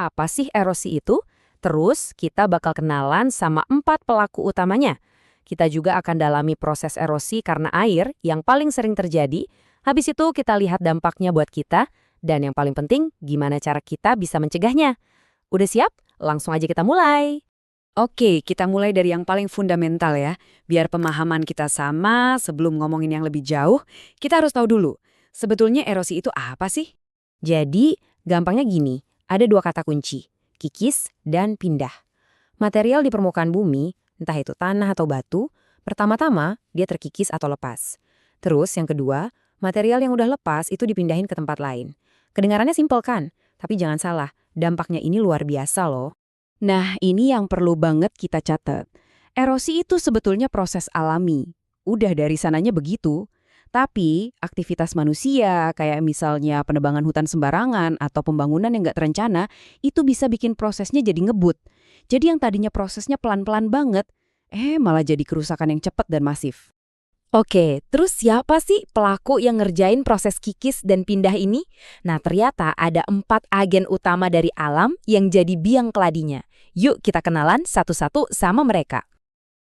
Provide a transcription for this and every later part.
apa sih erosi itu? Terus kita bakal kenalan sama 4 pelaku utamanya. Kita juga akan dalami proses erosi karena air yang paling sering terjadi. Habis itu kita lihat dampaknya buat kita. Dan yang paling penting, gimana cara kita bisa mencegahnya. Udah siap? Langsung aja kita mulai. Oke, kita mulai dari yang paling fundamental ya. Biar pemahaman kita sama, sebelum ngomongin yang lebih jauh, kita harus tahu dulu, sebetulnya erosi itu apa sih? Jadi, gampangnya gini, ada 2 kata kunci, kikis dan pindah. Material di permukaan bumi, entah itu tanah atau batu, pertama-tama dia terkikis atau lepas. Terus yang kedua, material yang udah lepas itu dipindahin ke tempat lain. Kedengarannya simpel kan? Tapi jangan salah, dampaknya ini luar biasa loh. Nah, ini yang perlu banget kita catat. Erosi itu sebetulnya proses alami. Udah dari sananya begitu. Tapi, aktivitas manusia, kayak misalnya penebangan hutan sembarangan atau pembangunan yang nggak terencana, itu bisa bikin prosesnya jadi ngebut. Jadi yang tadinya prosesnya pelan-pelan banget, malah jadi kerusakan yang cepat dan masif. Oke, terus siapa sih pelaku yang ngerjain proses kikis dan pindah ini? Nah, ternyata ada 4 agen utama dari alam yang jadi biang keladinya. Yuk kita kenalan satu-satu sama mereka.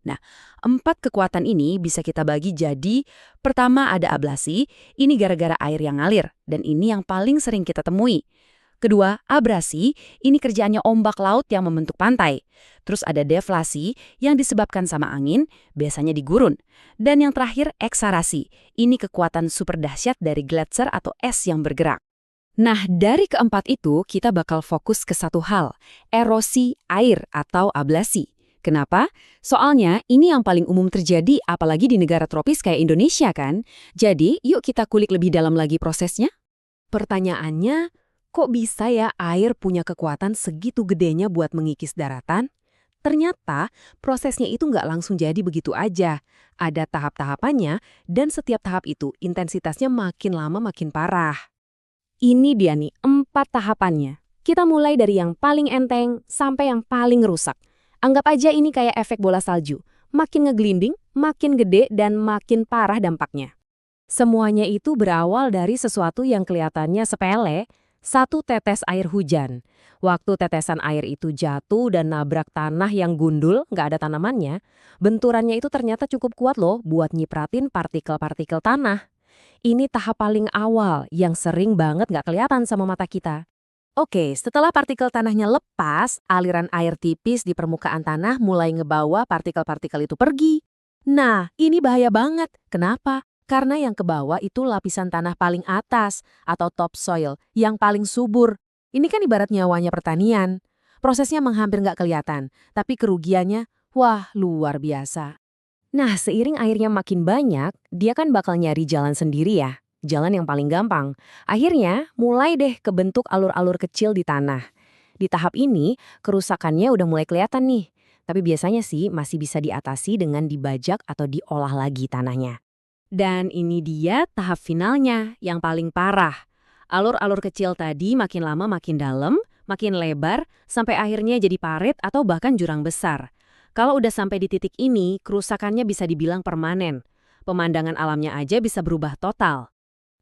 Nah, 4 kekuatan ini bisa kita bagi jadi, pertama ada ablasi, ini gara-gara air yang ngalir, dan ini yang paling sering kita temui. Kedua, abrasi, ini kerjaannya ombak laut yang membentuk pantai. Terus ada deflasi, yang disebabkan sama angin, biasanya di gurun. Dan yang terakhir, eksarasi, ini kekuatan super dahsyat dari gletser atau es yang bergerak. Nah, dari keempat itu, kita bakal fokus ke satu hal, erosi air atau ablasi. Kenapa? Soalnya ini yang paling umum terjadi apalagi di negara tropis kayak Indonesia kan. Jadi, yuk kita kulik lebih dalam lagi prosesnya. Pertanyaannya, kok bisa ya air punya kekuatan segitu gedenya buat mengikis daratan? Ternyata prosesnya itu nggak langsung jadi begitu aja. Ada tahap-tahapannya dan setiap tahap itu intensitasnya makin lama makin parah. Ini dia nih 4 tahapannya. Kita mulai dari yang paling enteng sampai yang paling rusak. Anggap aja ini kayak efek bola salju. Makin ngeglinding, makin gede, dan makin parah dampaknya. Semuanya itu berawal dari sesuatu yang kelihatannya sepele, satu tetes air hujan. Waktu tetesan air itu jatuh dan nabrak tanah yang gundul, nggak ada tanamannya, benturannya itu ternyata cukup kuat loh buat nyipratin partikel-partikel tanah. Ini tahap paling awal yang sering banget nggak kelihatan sama mata kita. Oke, setelah partikel tanahnya lepas, aliran air tipis di permukaan tanah mulai ngebawa partikel-partikel itu pergi. Nah, ini bahaya banget. Kenapa? Karena yang ke bawah itu lapisan tanah paling atas atau topsoil yang paling subur. Ini kan ibarat nyawanya pertanian. Prosesnya hampir nggak kelihatan, tapi kerugiannya, wah, luar biasa. Nah, seiring airnya makin banyak, dia kan bakal nyari jalan sendiri ya. Jalan yang paling gampang. Akhirnya, mulai deh kebentuk alur-alur kecil di tanah. Di tahap ini, kerusakannya udah mulai kelihatan nih. Tapi biasanya sih masih bisa diatasi dengan dibajak atau diolah lagi tanahnya. Dan ini dia tahap finalnya, yang paling parah. Alur-alur kecil tadi makin lama makin dalam, makin lebar, sampai akhirnya jadi parit atau bahkan jurang besar. Kalau udah sampai di titik ini, kerusakannya bisa dibilang permanen. Pemandangan alamnya aja bisa berubah total.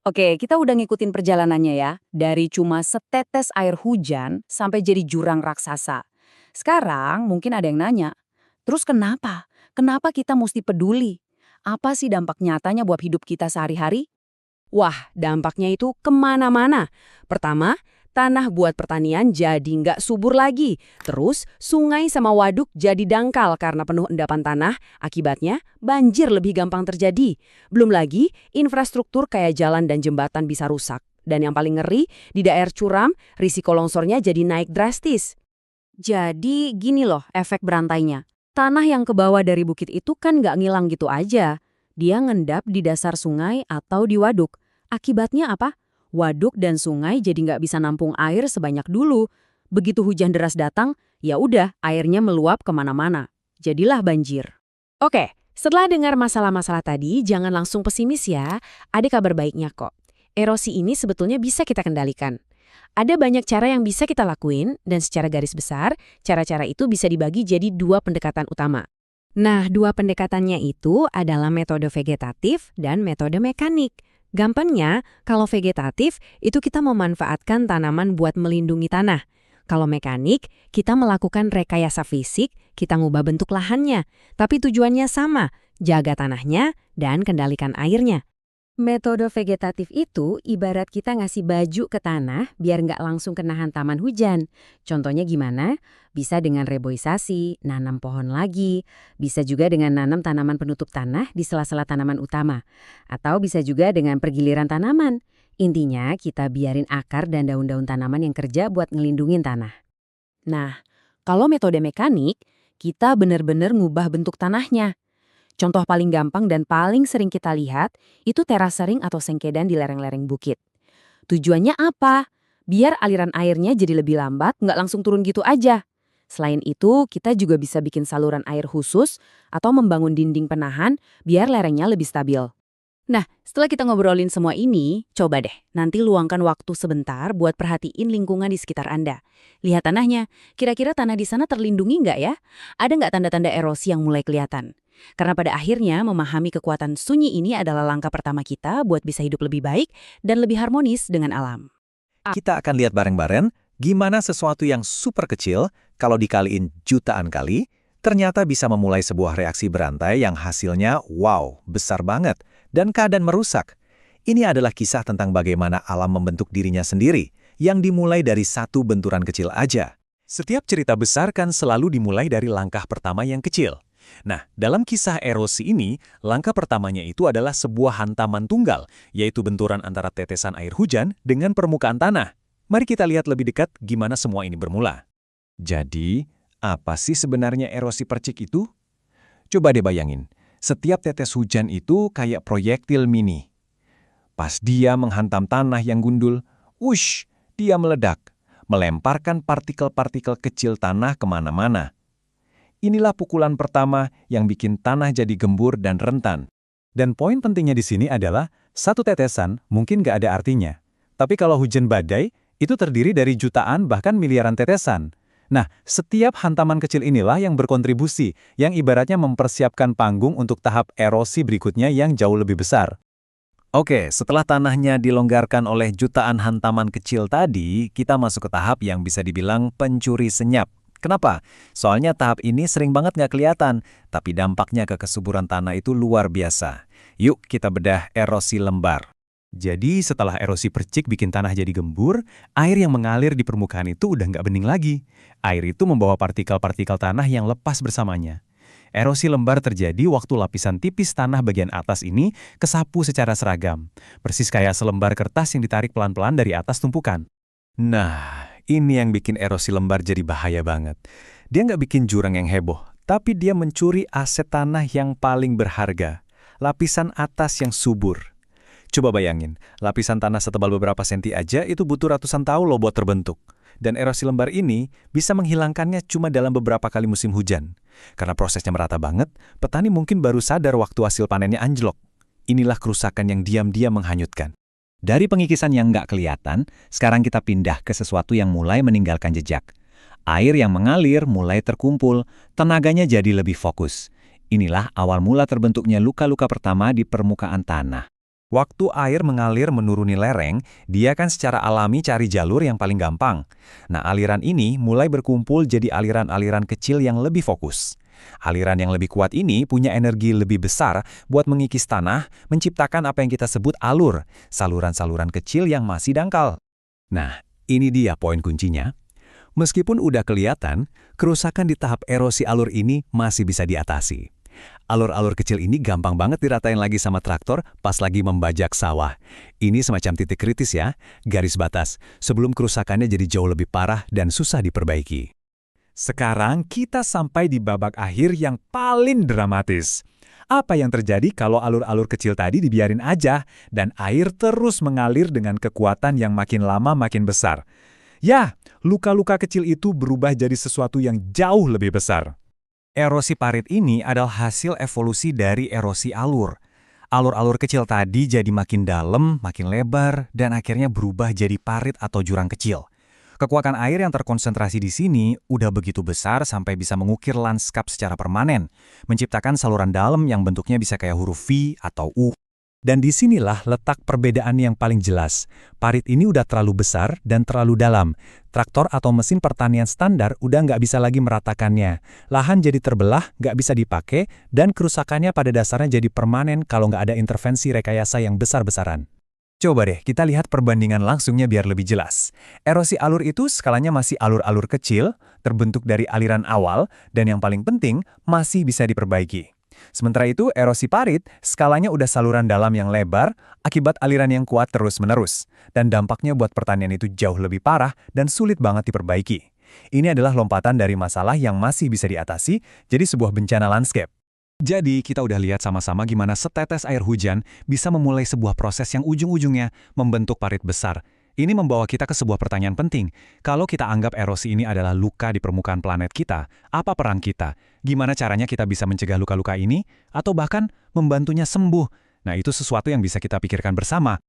Oke, kita udah ngikutin perjalanannya ya. Dari cuma setetes air hujan sampai jadi jurang raksasa. Sekarang mungkin ada yang nanya, terus kenapa? Kenapa kita mesti peduli? Apa sih dampak nyatanya buat hidup kita sehari-hari? Wah, dampaknya itu kemana-mana. Pertama, tanah buat pertanian jadi nggak subur lagi. Terus, sungai sama waduk jadi dangkal karena penuh endapan tanah. Akibatnya, banjir lebih gampang terjadi. Belum lagi, infrastruktur kayak jalan dan jembatan bisa rusak. Dan yang paling ngeri, di daerah curam, risiko longsornya jadi naik drastis. Jadi, gini loh efek berantainya. Tanah yang ke bawah dari bukit itu kan nggak ngilang gitu aja. Dia ngendap di dasar sungai atau di waduk. Akibatnya apa? Waduk dan sungai jadi nggak bisa nampung air sebanyak dulu. Begitu hujan deras datang, ya udah airnya meluap kemana-mana. Jadilah banjir. Oke, setelah dengar masalah-masalah tadi, jangan langsung pesimis ya. Ada kabar baiknya kok. Erosi ini sebetulnya bisa kita kendalikan. Ada banyak cara yang bisa kita lakuin, dan secara garis besar, cara-cara itu bisa dibagi jadi 2 pendekatan utama. Nah, 2 pendekatannya itu adalah metode vegetatif dan metode mekanik. Gampangnya, kalau vegetatif, itu kita memanfaatkan tanaman buat melindungi tanah. Kalau mekanik, kita melakukan rekayasa fisik, kita ngubah bentuk lahannya, tapi tujuannya sama, jaga tanahnya dan kendalikan airnya. Metode vegetatif itu ibarat kita ngasih baju ke tanah biar nggak langsung kena hantaman hujan. Contohnya gimana? Bisa dengan reboisasi, nanam pohon lagi. Bisa juga dengan nanam tanaman penutup tanah di sela-sela tanaman utama. Atau bisa juga dengan pergiliran tanaman. Intinya kita biarin akar dan daun-daun tanaman yang kerja buat ngelindungin tanah. Nah, kalau metode mekanik, kita benar-benar ngubah bentuk tanahnya. Contoh paling gampang dan paling sering kita lihat itu terasering atau sengkedan di lereng-lereng bukit. Tujuannya apa? Biar aliran airnya jadi lebih lambat, nggak langsung turun gitu aja. Selain itu, kita juga bisa bikin saluran air khusus atau membangun dinding penahan biar lerengnya lebih stabil. Nah, setelah kita ngobrolin semua ini, coba deh nanti luangkan waktu sebentar buat perhatiin lingkungan di sekitar Anda. Lihat tanahnya, kira-kira tanah di sana terlindungi nggak ya? Ada nggak tanda-tanda erosi yang mulai kelihatan? Karena pada akhirnya memahami kekuatan sunyi ini adalah langkah pertama kita buat bisa hidup lebih baik dan lebih harmonis dengan alam. Kita akan lihat bareng-bareng gimana sesuatu yang super kecil, kalau dikaliin jutaan kali, ternyata bisa memulai sebuah reaksi berantai yang hasilnya wow, besar banget, dan keadaan merusak. Ini adalah kisah tentang bagaimana alam membentuk dirinya sendiri, yang dimulai dari satu benturan kecil aja. Setiap cerita besar kan selalu dimulai dari langkah pertama yang kecil. Nah, dalam kisah erosi ini, langkah pertamanya itu adalah sebuah hantaman tunggal, yaitu benturan antara tetesan air hujan dengan permukaan tanah. Mari kita lihat lebih dekat gimana semua ini bermula. Jadi, apa sih sebenarnya erosi percik itu? Coba deh bayangin, setiap tetes hujan itu kayak proyektil mini. Pas dia menghantam tanah yang gundul, wush, dia meledak, melemparkan partikel-partikel kecil tanah kemana-mana. Inilah pukulan pertama yang bikin tanah jadi gembur dan rentan. Dan poin pentingnya di sini adalah, satu tetesan mungkin nggak ada artinya. Tapi kalau hujan badai, itu terdiri dari jutaan bahkan miliaran tetesan. Nah, setiap hantaman kecil inilah yang berkontribusi, yang ibaratnya mempersiapkan panggung untuk tahap erosi berikutnya yang jauh lebih besar. Oke, setelah tanahnya dilonggarkan oleh jutaan hantaman kecil tadi, kita masuk ke tahap yang bisa dibilang pencuri senyap. Kenapa? Soalnya tahap ini sering banget nggak kelihatan, tapi dampaknya ke kesuburan tanah itu luar biasa. Yuk kita bedah erosi lembar. Jadi setelah erosi percik bikin tanah jadi gembur, air yang mengalir di permukaan itu udah nggak bening lagi. Air itu membawa partikel-partikel tanah yang lepas bersamanya. Erosi lembar terjadi waktu lapisan tipis tanah bagian atas ini kesapu secara seragam. Persis kayak selembar kertas yang ditarik pelan-pelan dari atas tumpukan. Nah, ini yang bikin erosi lembar jadi bahaya banget. Dia nggak bikin jurang yang heboh, tapi dia mencuri aset tanah yang paling berharga, lapisan atas yang subur. Coba bayangin, lapisan tanah setebal beberapa senti aja itu butuh ratusan tahun loh buat terbentuk. Dan erosi lembar ini bisa menghilangkannya cuma dalam beberapa kali musim hujan. Karena prosesnya merata banget, petani mungkin baru sadar waktu hasil panennya anjlok. Inilah kerusakan yang diam-diam menghanyutkan. Dari pengikisan yang nggak kelihatan, sekarang kita pindah ke sesuatu yang mulai meninggalkan jejak. Air yang mengalir mulai terkumpul, tenaganya jadi lebih fokus. Inilah awal mula terbentuknya luka-luka pertama di permukaan tanah. Waktu air mengalir menuruni lereng, dia kan secara alami cari jalur yang paling gampang. Nah, aliran ini mulai berkumpul jadi aliran-aliran kecil yang lebih fokus. Aliran yang lebih kuat ini punya energi lebih besar buat mengikis tanah, menciptakan apa yang kita sebut alur, saluran-saluran kecil yang masih dangkal. Nah, ini dia poin kuncinya. Meskipun udah kelihatan, kerusakan di tahap erosi alur ini masih bisa diatasi. Alur-alur kecil ini gampang banget diratain lagi sama traktor pas lagi membajak sawah. Ini semacam titik kritis ya, garis batas, sebelum kerusakannya jadi jauh lebih parah dan susah diperbaiki. Sekarang kita sampai di babak akhir yang paling dramatis. Apa yang terjadi kalau alur-alur kecil tadi dibiarin aja dan air terus mengalir dengan kekuatan yang makin lama makin besar? Ya, luka-luka kecil itu berubah jadi sesuatu yang jauh lebih besar. Erosi parit ini adalah hasil evolusi dari erosi alur. Alur-alur kecil tadi jadi makin dalam, makin lebar, dan akhirnya berubah jadi parit atau jurang kecil. Kekuatan air yang terkonsentrasi di sini udah begitu besar sampai bisa mengukir lanskap secara permanen, menciptakan saluran dalam yang bentuknya bisa kayak huruf V atau U. Dan disinilah letak perbedaan yang paling jelas. Parit ini udah terlalu besar dan terlalu dalam. Traktor atau mesin pertanian standar udah nggak bisa lagi meratakannya. Lahan jadi terbelah, nggak bisa dipakai, dan kerusakannya pada dasarnya jadi permanen kalau nggak ada intervensi rekayasa yang besar-besaran. Coba deh kita lihat perbandingan langsungnya biar lebih jelas. Erosi alur itu skalanya masih alur-alur kecil, terbentuk dari aliran awal, dan yang paling penting, masih bisa diperbaiki. Sementara itu, erosi parit, skalanya udah saluran dalam yang lebar, akibat aliran yang kuat terus-menerus. Dan dampaknya buat pertanian itu jauh lebih parah dan sulit banget diperbaiki. Ini adalah lompatan dari masalah yang masih bisa diatasi, jadi sebuah bencana landscape. Jadi, kita udah lihat sama-sama gimana setetes air hujan bisa memulai sebuah proses yang ujung-ujungnya membentuk parit besar. Ini membawa kita ke sebuah pertanyaan penting. Kalau kita anggap erosi ini adalah luka di permukaan planet kita, apa peran kita? Gimana caranya kita bisa mencegah luka-luka ini? Atau bahkan membantunya sembuh? Nah, itu sesuatu yang bisa kita pikirkan bersama.